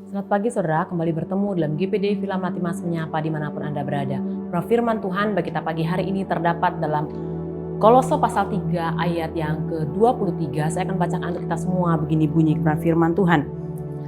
Selamat pagi saudara, kembali bertemu dalam GPD Villa Melati Mas Menyapa dimanapun Anda berada. Firman Tuhan bagi kita pagi hari ini terdapat dalam Kolose pasal 3 ayat yang ke-23. Saya akan bacakan untuk kita semua, begini bunyi firman Tuhan.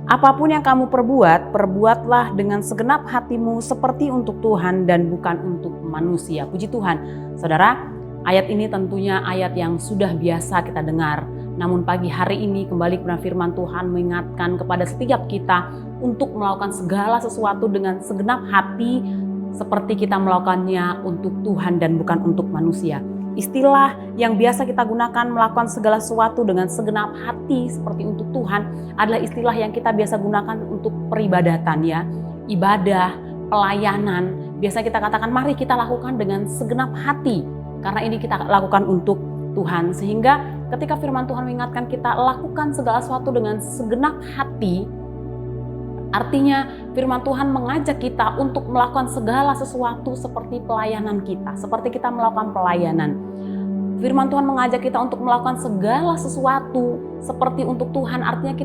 Apapun yang kamu perbuat, perbuatlah dengan segenap hatimu seperti untuk Tuhan dan bukan untuk manusia. Puji Tuhan. Saudara, ayat ini tentunya ayat yang sudah biasa kita dengar. Namun pagi hari ini kembali firman Tuhan mengingatkan kepada setiap kita untuk melakukan segala sesuatu dengan segenap hati seperti kita melakukannya untuk Tuhan dan bukan untuk manusia. Istilah yang biasa kita gunakan melakukan segala sesuatu dengan segenap hati seperti untuk Tuhan adalah istilah yang kita biasa gunakan untuk peribadatan ya. Ibadah, pelayanan, biasa kita katakan mari kita lakukan dengan segenap hati karena ini kita lakukan untuk Tuhan. Sehingga ketika firman Tuhan mengingatkan kita lakukan segala sesuatu dengan segenap hati, artinya firman Tuhan mengajak kita untuk melakukan segala sesuatu seperti pelayanan kita, seperti kita melakukan pelayanan. Firman Tuhan mengajak kita untuk melakukan segala sesuatu seperti untuk Tuhan, artinya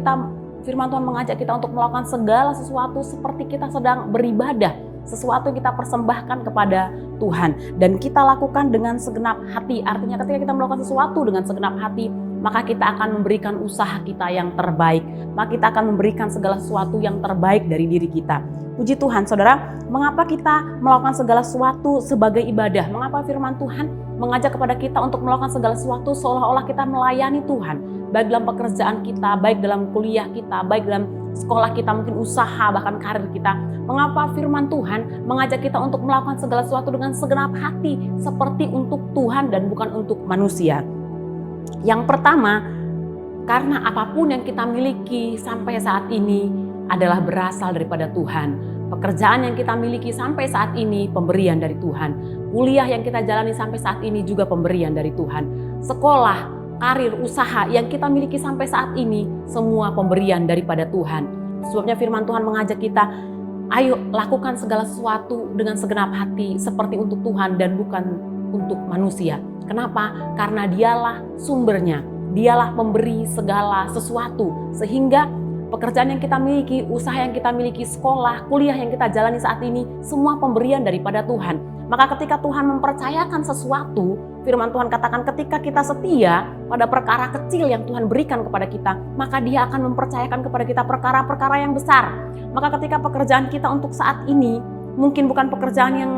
firman Tuhan mengajak kita untuk melakukan segala sesuatu seperti kita sedang beribadah, sesuatu yang kita persembahkan kepada Tuhan dan kita lakukan dengan segenap hati. Artinya ketika kita melakukan sesuatu dengan segenap hati, maka kita akan memberikan usaha kita yang terbaik. Maka kita akan memberikan segala sesuatu yang terbaik dari diri kita. Puji Tuhan, saudara, mengapa kita melakukan segala sesuatu sebagai ibadah? Mengapa firman Tuhan mengajak kepada kita untuk melakukan segala sesuatu seolah-olah kita melayani Tuhan? Baik dalam pekerjaan kita, baik dalam kuliah kita, baik dalam sekolah kita, mungkin usaha, bahkan karir kita. Mengapa firman Tuhan mengajak kita untuk melakukan segala sesuatu dengan segenap hati seperti untuk Tuhan dan bukan untuk manusia? Yang pertama, karena apapun yang kita miliki sampai saat ini adalah berasal daripada Tuhan. Pekerjaan yang kita miliki sampai saat ini pemberian dari Tuhan. Kuliah yang kita jalani sampai saat ini juga pemberian dari Tuhan. Sekolah, karir, usaha yang kita miliki sampai saat ini semua pemberian daripada Tuhan. Sebabnya firman Tuhan mengajak kita, ayo lakukan segala sesuatu dengan segenap hati seperti untuk Tuhan dan bukan untuk manusia. Kenapa? Karena dialah sumbernya, dialah pemberi segala sesuatu. Sehingga pekerjaan yang kita miliki, usaha yang kita miliki, sekolah, kuliah yang kita jalani saat ini, semua pemberian daripada Tuhan. Maka ketika Tuhan mempercayakan sesuatu, firman Tuhan katakan ketika kita setia pada perkara kecil yang Tuhan berikan kepada kita, maka Dia akan mempercayakan kepada kita perkara-perkara yang besar. Maka ketika pekerjaan kita untuk saat ini, mungkin bukan pekerjaan yang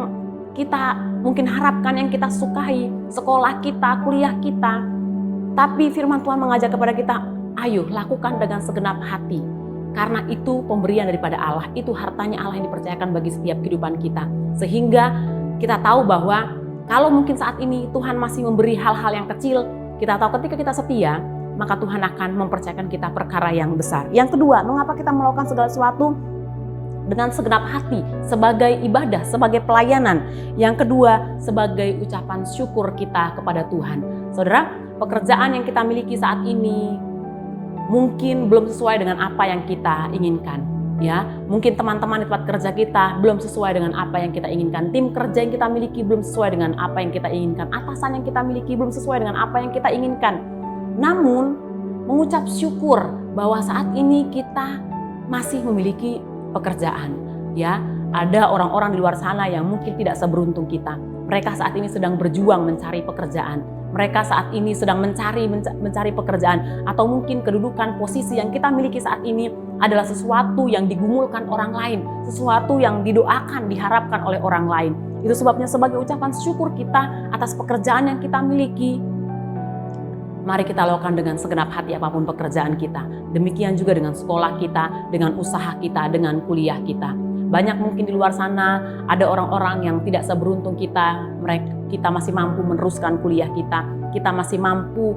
kita mungkin harapkan, yang kita sukai, sekolah kita, kuliah kita, tapi firman Tuhan mengajak kepada kita, ayo lakukan dengan segenap hati. Karena itu pemberian daripada Allah, itu hartanya Allah yang dipercayakan bagi setiap kehidupan kita. Sehingga kita tahu bahwa kalau mungkin saat ini Tuhan masih memberi hal-hal yang kecil, kita tahu ketika kita setia, maka Tuhan akan mempercayakan kita perkara yang besar. Yang kedua, mengapa kita melakukan segala sesuatu dengan segenap hati sebagai ibadah, sebagai pelayanan. Yang kedua, sebagai ucapan syukur kita kepada Tuhan. Saudara, pekerjaan yang kita miliki saat ini mungkin belum sesuai dengan apa yang kita inginkan. Ya, mungkin teman-teman di tempat kerja kita belum sesuai dengan apa yang kita inginkan. Tim kerja yang kita miliki belum sesuai dengan apa yang kita inginkan. Atasan yang kita miliki belum sesuai dengan apa yang kita inginkan. Namun, mengucap syukur bahwa saat ini kita masih memiliki pekerjaan. Ya, ada orang-orang di luar sana yang mungkin tidak seberuntung kita. Mereka saat ini sedang berjuang mencari pekerjaan. Mereka saat ini sedang mencari pekerjaan, atau mungkin kedudukan posisi yang kita miliki saat ini adalah sesuatu yang digumulkan orang lain, sesuatu yang didoakan, diharapkan oleh orang lain. Itu sebabnya sebagai ucapan syukur kita atas pekerjaan yang kita miliki, mari kita lakukan dengan segenap hati apapun pekerjaan kita. Demikian juga dengan sekolah kita, dengan usaha kita, dengan kuliah kita. Banyak mungkin di luar sana ada orang-orang yang tidak seberuntung kita. Kita masih mampu meneruskan kuliah kita masih mampu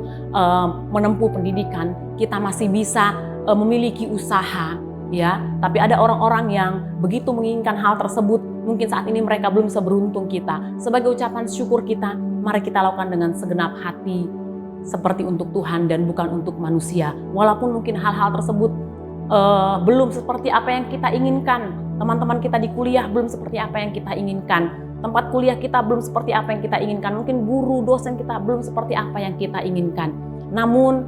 menempuh pendidikan, kita masih bisa memiliki usaha. Ya, tapi ada orang-orang yang begitu menginginkan hal tersebut, mungkin saat ini mereka belum seberuntung kita. Sebagai ucapan syukur kita, mari kita lakukan dengan segenap hati seperti untuk Tuhan dan bukan untuk manusia. Walaupun mungkin hal-hal tersebut belum seperti apa yang kita inginkan. Teman-teman kita di kuliah belum seperti apa yang kita inginkan. Tempat kuliah kita belum seperti apa yang kita inginkan. Mungkin guru, dosen kita belum seperti apa yang kita inginkan. Namun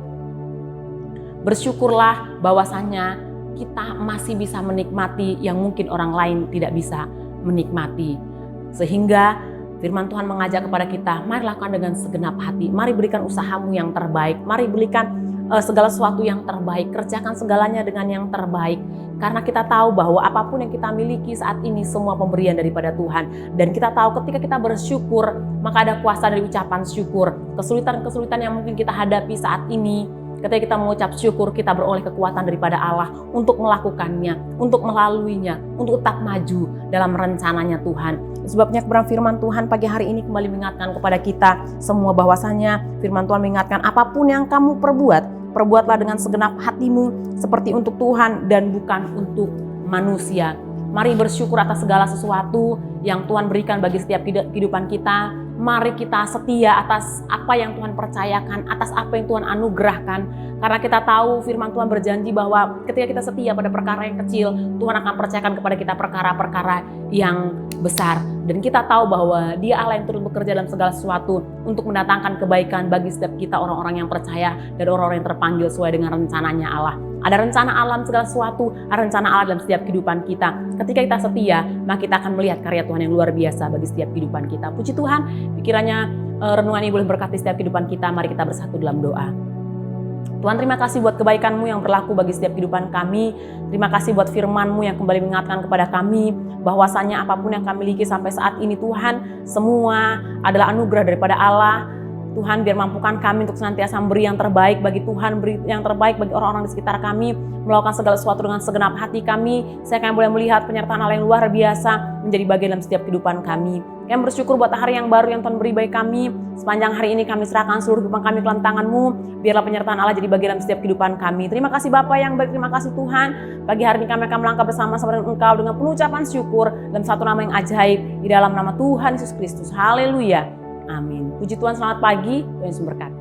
bersyukurlah bahwasannya kita masih bisa menikmati yang mungkin orang lain tidak bisa menikmati. Sehingga firman Tuhan mengajak kepada kita, mari lakukan dengan segenap hati, mari berikan usahamu yang terbaik, mari berikan segala sesuatu yang terbaik, kerjakan segalanya dengan yang terbaik. Karena kita tahu bahwa apapun yang kita miliki saat ini semua pemberian daripada Tuhan. Dan kita tahu ketika kita bersyukur, maka ada kuasa dari ucapan syukur. Kesulitan-kesulitan yang mungkin kita hadapi saat ini, ketika kita mengucap syukur, kita beroleh kekuatan daripada Allah untuk melakukannya, untuk melaluinya, untuk tetap maju dalam rencananya Tuhan. Sebabnya kebenaran firman Tuhan pagi hari ini kembali mengingatkan kepada kita semua bahwasanya firman Tuhan mengingatkan apapun yang kamu perbuat, perbuatlah dengan segenap hatimu seperti untuk Tuhan dan bukan untuk manusia. Mari bersyukur atas segala sesuatu yang Tuhan berikan bagi setiap kehidupan kita. Mari kita setia atas apa yang Tuhan percayakan, atas apa yang Tuhan anugerahkan. Karena kita tahu firman Tuhan berjanji bahwa ketika kita setia pada perkara yang kecil, Tuhan akan percayakan kepada kita perkara-perkara yang besar. Dan kita tahu bahwa Dia Allah yang turut bekerja dalam segala sesuatu untuk mendatangkan kebaikan bagi setiap kita orang-orang yang percaya dan orang-orang yang terpanggil sesuai dengan rencananya Allah. Ada rencana alam segala sesuatu, ada rencana Allah dalam setiap kehidupan kita. Ketika kita setia, maka kita akan melihat karya Tuhan yang luar biasa bagi setiap kehidupan kita. Puji Tuhan, kiranya renungan ini boleh berkati setiap kehidupan kita. Mari kita bersatu dalam doa. Tuhan, terima kasih buat kebaikan-Mu yang berlaku bagi setiap kehidupan kami. Terima kasih buat firman-Mu yang kembali mengingatkan kepada kami bahwasanya apapun yang kami miliki sampai saat ini Tuhan, semua adalah anugerah daripada Allah. Tuhan, biar mampukan kami untuk senantiasa memberi yang terbaik bagi Tuhan, beri yang terbaik bagi orang-orang di sekitar kami, melakukan segala sesuatu dengan segenap hati kami. Saya akan boleh melihat penyertaan Allah yang luar biasa menjadi bagian dalam setiap kehidupan kami. Kami bersyukur buat hari yang baru yang Tuhan beri bagi kami. Sepanjang hari ini kami serahkan seluruh kehidupan kami ke dalam tangan-Mu. Biarlah penyertaan Allah jadi bagian dalam setiap kehidupan kami. Terima kasih Bapa yang baik, terima kasih Tuhan. Pagi hari ini kami akan melangkah bersama-sama dengan Engkau dengan penuh ucapan syukur dalam satu nama yang ajaib, di dalam nama Tuhan Yesus Kristus. Haleluya. Amin. Puji Tuhan, selamat pagi. Tuhan Yesus memberkati.